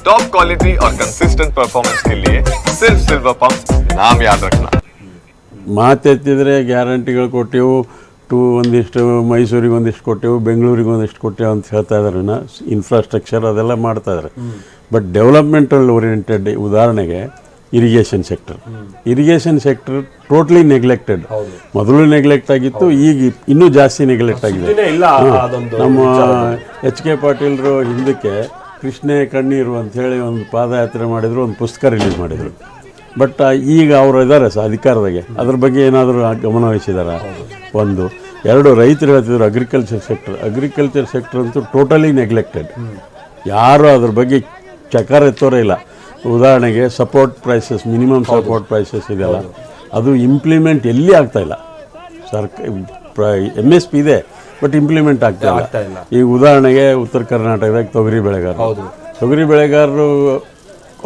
Top quality और consistent performance के लिए सिर्फ सिल्वर पंप नाम याद रखना. ಮಾತೆತ್ತಿದ್ರೆ ಗ್ಯಾರಂಟಿಗಳು ಕೊಟ್ಟೆವು ಒಂದಿಷ್ಟು ಮೈಸೂರಿಗೆ ಒಂದಿಷ್ಟು ಕೊಟ್ಟೆವು, ಬೆಂಗಳೂರಿಗೆ ಒಂದಿಷ್ಟು ಕೊಟ್ಟೆವು ಅಂತ ಹೇಳ್ತಾ ಇದ್ದಾರೆ. ಇನ್ಫ್ರಾಸ್ಟ್ರಕ್ಚರ್ ಅದೆಲ್ಲ ಮಾಡ್ತಾ ಇದ್ದಾರೆ. ಬಟ್ ಡೆವಲಪ್ಮೆಂಟಲ್ ಓರಿಯೆಂಟೆಡ್, ಉದಾಹರಣೆಗೆ ಇರಿಗೇಷನ್ ಸೆಕ್ಟರ್ ಟೋಟ್ಲಿ ನೆಗ್ಲೆಕ್ಟೆಡ್. ಮೊದಲು ನೆಗ್ಲೆಕ್ಟ್ ಆಗಿತ್ತು, ಈಗ ಇನ್ನೂ ಜಾಸ್ತಿ ನೆಗ್ಲೆಕ್ಟ್ ಆಗಿದೆ. ನಮ್ಮ HK ಪಾಟೀಲ್ರು ಹಿಂದಕ್ಕೆ ಕೃಷ್ಣೆ ಕಣ್ಣೀರು ಅಂಥೇಳಿ ಒಂದು ಪಾದಯಾತ್ರೆ ಮಾಡಿದರು, ಒಂದು ಪುಸ್ತಕ ರಿಲೀಸ್ ಮಾಡಿದರು. ಬಟ್ ಈಗ ಅವರು ಇದ್ದಾರೆ ಅಧಿಕಾರದಾಗೆ, ಅದ್ರ ಬಗ್ಗೆ ಏನಾದರೂ ಗಮನ ವಹಿಸಿದಾರ? ಒಂದು. ಎರಡು, ರೈತರು ಹೇಳ್ತಿದ್ರು ಅಗ್ರಿಕಲ್ಚರ್ ಸೆಕ್ಟರ್ ಅಂತೂ ಟೋಟಲಿ ನೆಗ್ಲೆಕ್ಟೆಡ್. ಯಾರು ಅದ್ರ ಬಗ್ಗೆ ಚಕಾರ ಎತ್ತೋರೇ ಇಲ್ಲ. ಉದಾಹರಣೆಗೆ support prices, minimum support prices ಇದೆಯಲ್ಲ, ಅದು ಇಂಪ್ಲಿಮೆಂಟ್ ಎಲ್ಲಿ ಆಗ್ತಾಯಿಲ್ಲ. MSP ಇದೆ, ಬಟ್ ಇಂಪ್ಲಿಮೆಂಟ್ ಆಗ್ತಾ ಇಲ್ಲ. ಈಗ ಉದಾಹರಣೆಗೆ ಉತ್ತರ ಕರ್ನಾಟಕದಾಗ ತೊಗರಿ ಬೆಳೆಗಾರರು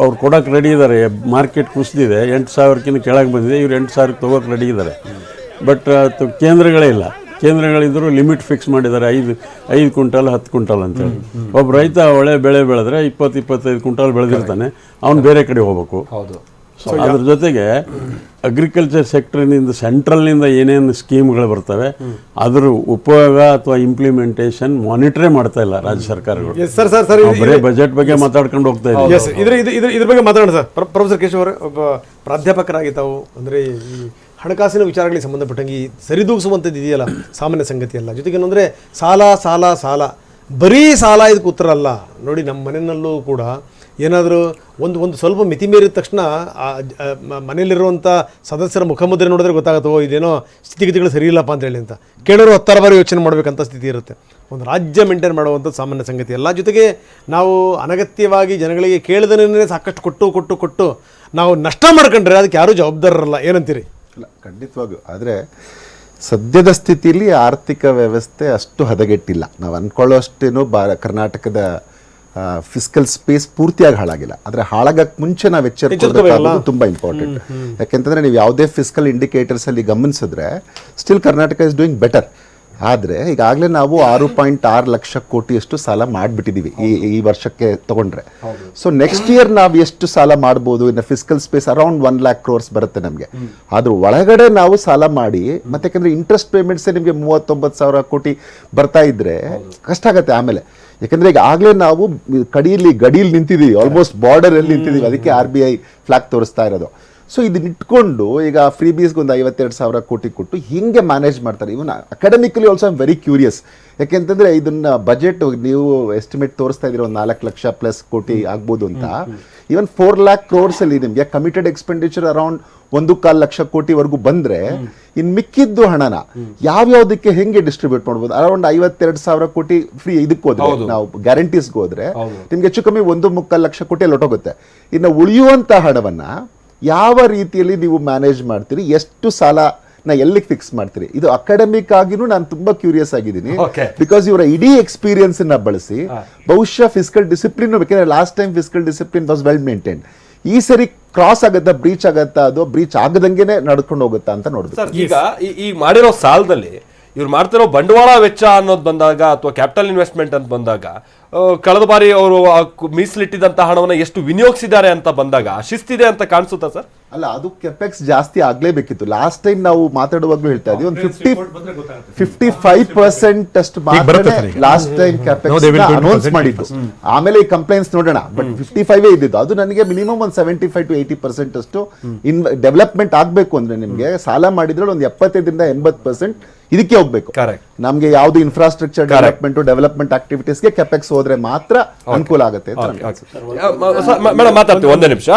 ಅವ್ರು ಕೊಡೋಕೆ ರೆಡಿ ಇದ್ದಾರೆ. ಮಾರ್ಕೆಟ್ ಕುಸಿದಿದೆ, 8,000ಕ್ಕಿಂತ ಕೆಳಗೆ ಬಂದಿದೆ, ಇವ್ರು 8,000 ತೊಗೋಕೆ ರೆಡಿ ಇದ್ದಾರೆ. ಬಟ್ ಕೇಂದ್ರಗಳೇ ಇಲ್ಲ. ಕೇಂದ್ರಗಳಿದ್ದರೂ ಲಿಮಿಟ್ ಫಿಕ್ಸ್ ಮಾಡಿದ್ದಾರೆ, 5 ಕ್ವಿಂಟಲ್ 10 ಕ್ವಿಂಟಲ್ ಅಂತೇಳಿ. ಒಬ್ಬ ರೈತ ಒಳ್ಳೆ ಬೆಳೆ ಬೆಳೆದ್ರೆ 20-25 ಕ್ವಿಂಟಲ್ ಬೆಳೆದಿರ್ತಾನೆ, ಅವ್ನು ಬೇರೆ ಕಡೆ ಹೋಗ್ಬೇಕು. ಸೊ ಅದ್ರ ಜೊತೆಗೆ ಅಗ್ರಿಕಲ್ಚರ್ ಸೆಕ್ಟರ್ನಿಂದ ಸೆಂಟ್ರಲ್ನಿಂದ ಏನೇನು ಸ್ಕೀಮ್ಗಳು ಬರ್ತವೆ ಅದ್ರ ಉಪಯೋಗ ಅಥವಾ ಇಂಪ್ಲಿಮೆಂಟೇಷನ್ ಮಾನಿಟರೇ ಮಾಡ್ತಾ ಇಲ್ಲ ರಾಜ್ಯ ಸರ್ಕಾರಗಳು. ಬರೀ ಬಜೆಟ್ ಬಗ್ಗೆ ಮಾತಾಡ್ಕೊಂಡು ಹೋಗ್ತಾ ಇದ್ದೀವಿ. ಇದ್ರ ಬಗ್ಗೆ ಮಾತಾಡೋಣ ಸರ್. ಪ್ರೊಫೆಸರ್ ಕೇಶವ್ ಅವರು ಒಬ್ಬ ಪ್ರಾಧ್ಯಾಪಕರಾಗಿ ತಾವು ಅಂದರೆ ಈ ಹಣಕಾಸಿನ ವಿಚಾರಗಳಿಗೆ ಸಂಬಂಧಪಟ್ಟಂಗೆ ಸರಿದೂಗಿಸುವಂಥದ್ದು ಇದೆಯಲ್ಲ, ಸಾಮಾನ್ಯ ಸಂಗತಿ ಅಲ್ಲ. ಜೊತೆಗೆ ಏನಂದರೆ ಸಾಲ ಬರೀ ಸಾಲ ಇದಕ್ಕೆ ಉತ್ತರ ಅಲ್ಲ. ನೋಡಿ, ನಮ್ಮ ಮನೆಯಲ್ಲೂ ಕೂಡ ಏನಾದರೂ ಒಂದು ಸ್ವಲ್ಪ ಮಿತಿ ಮೀರಿದ ತಕ್ಷಣ ಮನೆಯಲ್ಲಿರುವಂಥ ಸದಸ್ಯರ ಮುಖಮುದ್ರೆ ನೋಡಿದ್ರೆ ಗೊತ್ತಾಗುತ್ತೋ ಇದೇನೋ ಸ್ಥಿತಿಗತಿಗಳು ಸರಿ ಇಲ್ಲಪ್ಪ ಅಂತೇಳಿ ಅಂತ ಕೇಳೋರು 10 ಬಾರಿ ಯೋಚನೆ ಮಾಡಬೇಕಂತ ಸ್ಥಿತಿ ಇರುತ್ತೆ. ಒಂದು ರಾಜ್ಯ ಮೇಂಟೈನ್ ಮಾಡುವಂಥದ್ದು ಸಾಮಾನ್ಯ ಸಂಗತಿ ಅಲ್ಲ. ಜೊತೆಗೆ ನಾವು ಅನಗತ್ಯವಾಗಿ ಜನಗಳಿಗೆ ಕೇಳಿದನೇ ಸಾಕಷ್ಟು ಕೊಟ್ಟು ನಾವು ನಷ್ಟ ಮಾಡ್ಕೊಂಡ್ರೆ ಅದಕ್ಕೆ ಯಾರೂ ಜವಾಬ್ದಾರರಲ್ಲ. ಏನಂತೀರಿ? ಇಲ್ಲ, ಖಂಡಿತವಾಗೂ. ಆದರೆ ಸದ್ಯದ ಸ್ಥಿತಿಯಲ್ಲಿ ಆರ್ಥಿಕ ವ್ಯವಸ್ಥೆ ಅಷ್ಟು ಹದಗೆಟ್ಟಿಲ್ಲ. ನಾವು ಅಂದ್ಕೊಳ್ಳೋಷ್ಟೇನು ಕರ್ನಾಟಕದ ಫಿಸ್ಕಲ್ ಸ್ಪೇಸ್ ಪೂರ್ತಿಯಾಗಿ ಹಾಳಾಗಿಲ್ಲ. ಆದರೆ ಹಾಳಾಗಕ್ಕೆ ಮುಂಚೆ ನಾವು ಎಚ್ಚರಿಕೆ ತುಂಬ ಇಂಪಾರ್ಟೆಂಟ್. ಯಾಕೆಂತಂದರೆ ನೀವು ಯಾವುದೇ ಫಿಸ್ಕಲ್ ಇಂಡಿಕೇಟರ್ಸಲ್ಲಿ ಗಮನಿಸಿದ್ರೆ still Karnataka is doing better. ಆದರೆ ಈಗಾಗಲೇ ನಾವು 6.6 ಲಕ್ಷ ಕೋಟಿಯಷ್ಟು ಸಾಲ ಮಾಡಿಬಿಟ್ಟಿದ್ದೀವಿ ಈ ವರ್ಷಕ್ಕೆ ತಗೊಂಡ್ರೆ. ಸೊ ನೆಕ್ಸ್ಟ್ ಇಯರ್ ನಾವು ಎಷ್ಟು ಸಾಲ ಮಾಡ್ಬೋದು? ಇನ್ನು fiscal space around 1 lakh crores ಬರುತ್ತೆ ನಮಗೆ. ಅದ್ರ ಒಳಗಡೆ ನಾವು ಸಾಲ ಮಾಡಿ, ಮತ್ತೆ ಯಾಕಂದರೆ ಇಂಟ್ರೆಸ್ಟ್ ಪೇಮೆಂಟ್ಸೇ ನಿಮಗೆ 39,000 ಕೋಟಿ ಬರ್ತಾ ಇದ್ರೆ ಕಷ್ಟ ಆಗುತ್ತೆ ಆಮೇಲೆ. ಯಾಕಂದರೆ ಈಗ ಆಗಲೇ ನಾವು ಗಡಿಯಲ್ಲಿ ನಿಂತಿದ್ದೀವಿ, ಆಲ್ಮೋಸ್ಟ್ ಬಾರ್ಡರಲ್ಲಿ ನಿಂತಿದ್ದೀವಿ. ಅದಕ್ಕೆ RBI ಫ್ಲಾಗ್ ತೋರಿಸ್ತಾ ಇರೋದು. ಸೊ ಇದನ್ನ ಇಟ್ಕೊಂಡು ಈಗ ಫ್ರೀ ಬೀಸ್ಗೆ ಒಂದು 52,000 ಕೋಟಿ ಕೊಟ್ಟು ಹಿಂಗೆ ಮ್ಯಾನೇಜ್ ಮಾಡ್ತಾರೆ. Even academically also I'm very curious. ಯಾಕೆಂತಂದರೆ ಇದನ್ನ ಬಜೆಟ್ ನೀವು ಎಸ್ಟಿಮೇಟ್ ತೋರಿಸ್ತಾ ಇದ್ದೀರ ಒಂದು 4 ಲಕ್ಷ ಪ್ಲಸ್ ಕೋಟಿ ಆಗ್ಬೋದು ಅಂತ. ಈವನ್ 4 lakh crores ಅಲ್ಲಿ ನಿಮಗೆ ಕಮಿಟೆಡ್ ಎಕ್ಸ್ಪೆಂಡಿಚರ್ ಅರೌಂಡ್ 1.25 ಲಕ್ಷ ಕೋಟಿವರೆಗೂ ಬಂದರೆ ಇನ್ನು ಮಿಕ್ಕಿದ್ದು ಹಣನ ಯಾವ್ಯಾವುದಕ್ಕೆ ಹೆಂಗೆ ಡಿಸ್ಟ್ರಿಬ್ಯೂಟ್ ಮಾಡ್ಬೋದು? ಅರೌಂಡ್ 52,000 ಕೋಟಿ ಫ್ರೀ ಇದಕ್ಕೆ ಹೋದ್ರೆ, ನಾವು ಗ್ಯಾರಂಟೀಸ್ಗೆ ಹೋದ್ರೆ ನಿಮ್ಗೆ ಹೆಚ್ಚು ಕಮ್ಮಿ 1.25 ಲಕ್ಷ ಕೋಟಿ ಲೊಟ್ಟೋಗುತ್ತೆ. ಇನ್ನು ಉಳಿಯುವಂಥ ಹಣವನ್ನ ಯಾವ ರೀತಿಯಲ್ಲಿ ನೀವು ಮ್ಯಾನೇಜ್ ಮಾಡ್ತೀರಿ? ಎಷ್ಟು ಸಾಲನ ಎಲ್ಲಿಗೆ ಫಿಕ್ಸ್ ಮಾಡ್ತೀರಿ? ಇದು ಅಕಾಡೆಮಿಕ್ ಆಗಿನೂ ನಾನು ತುಂಬಾ ಕ್ಯೂರಿಯಸ್ ಆಗಿದ್ದೀನಿ. ಬಿಕಾಸ್ ಇವರ ಇಡೀ ಎಕ್ಸ್ಪೀರಿಯನ್ಸ್ ಅನ್ನ ಬಳಸಿ ಬಹುಶಃ ಫಿಸ್ಕಲ್ ಡಿಸಿಪ್ಲಿನ್, ಬೇಕಂದ್ರೆ last time fiscal discipline was well maintain. ಈ ಸರಿ ಕ್ರಾಸ್ ಆಗತ್ತಾ, ಬ್ರೀಚ್ ಆಗತ್ತಾ, ಅದು ಬ್ರೀಚ್ ಆಗದಂಗೆನೆ ನಡ್ಕೊಂಡು ಹೋಗುತ್ತಾ ಅಂತ ನೋಡ್ಬೇಕು. ಈಗ ಈ ಮಾಡಿರೋ ಸಾಲದಲ್ಲಿ ಇವ್ರು ಮಾಡ್ತಿರೋ ಬಂಡವಾಳ ವೆಚ್ಚ ಅನ್ನೋದು ಬಂದಾಗ, ಅಥವಾ ಕ್ಯಾಪಿಟಲ್ ಇನ್ವೆಸ್ಟ್ಮೆಂಟ್ ಅಂತ ಬಂದಾಗ, ಕಳೆದ ಬಾರಿ ಅವರು ಮೀಸಲಿಟ್ಟಿದ್ದಂತ ಹಣವನ್ನು ಎಷ್ಟು ವಿನಿಯೋಗಿಸಿದ್ದಾರೆ ಅಂತ ಬಂದಾಗ ಶಿಸ್ತಿದೆ ಅಂತ ಕಾಣಿಸುತ್ತಾ ಸರ್? ಅಲ್ಲ, ಅದು ಕೆಪೆಕ್ಸ್ ಜಾಸ್ತಿ ಆಗ್ಲೇಬೇಕಿತ್ತು. ಲಾಸ್ಟ್ ಟೈಮ್ ನಾವು ಮಾತಾಡುವಾಗ್ಲೂ ಹೇಳ್ತಾ ಇದ್ವಿ, ಒಂದು 55% ಅಷ್ಟು ಲಾಸ್ಟ್ ಟೈಮ್ ಕೆಪೆಕ್ಸ್ ಅನೌನ್ಸ್ ಮಾಡಿದ್ದು. ಆಮೇಲೆ ಈ ಕಂಪ್ಲೇಂಟ್ಸ್ ನೋಡೋಣ, ಬಟ್ 55 ಇದ್ದಿದ್ದು. ಅದು ನನಗೆ ಮಿನಿಮಮ್ ಒಂದು 75 to 80% ಅಷ್ಟು ಡೆವಲಪ್ಮೆಂಟ್ ಆಗ್ಬೇಕು. ಅಂದ್ರೆ ನಿಮ್ಗೆ ಸಾಲ ಮಾಡಿದ್ರೆ ಒಂದು 75% ಇದಕ್ಕೆ ಹೋಗ್ಬೇಕು. ನಮ್ಗೆ ಯಾವ್ದು ಇನ್ಫ್ರಾಸ್ಟ್ರಕ್ಚರ್ ಡೆವಲಪ್ಮೆಂಟ್ ಆಕ್ಟಿವಿಟೀಸ್ಗೆ ಕೆಪೆಕ್ಸ್ ಹೋದ್ರೆ ಮಾತ್ರ ಅನುಕೂಲ ಆಗುತ್ತೆ. ಮೇಡಮ್ ಮಾತಾಡ್ತೀವಿ, ಒಂದೇ ನಿಮಿಷ.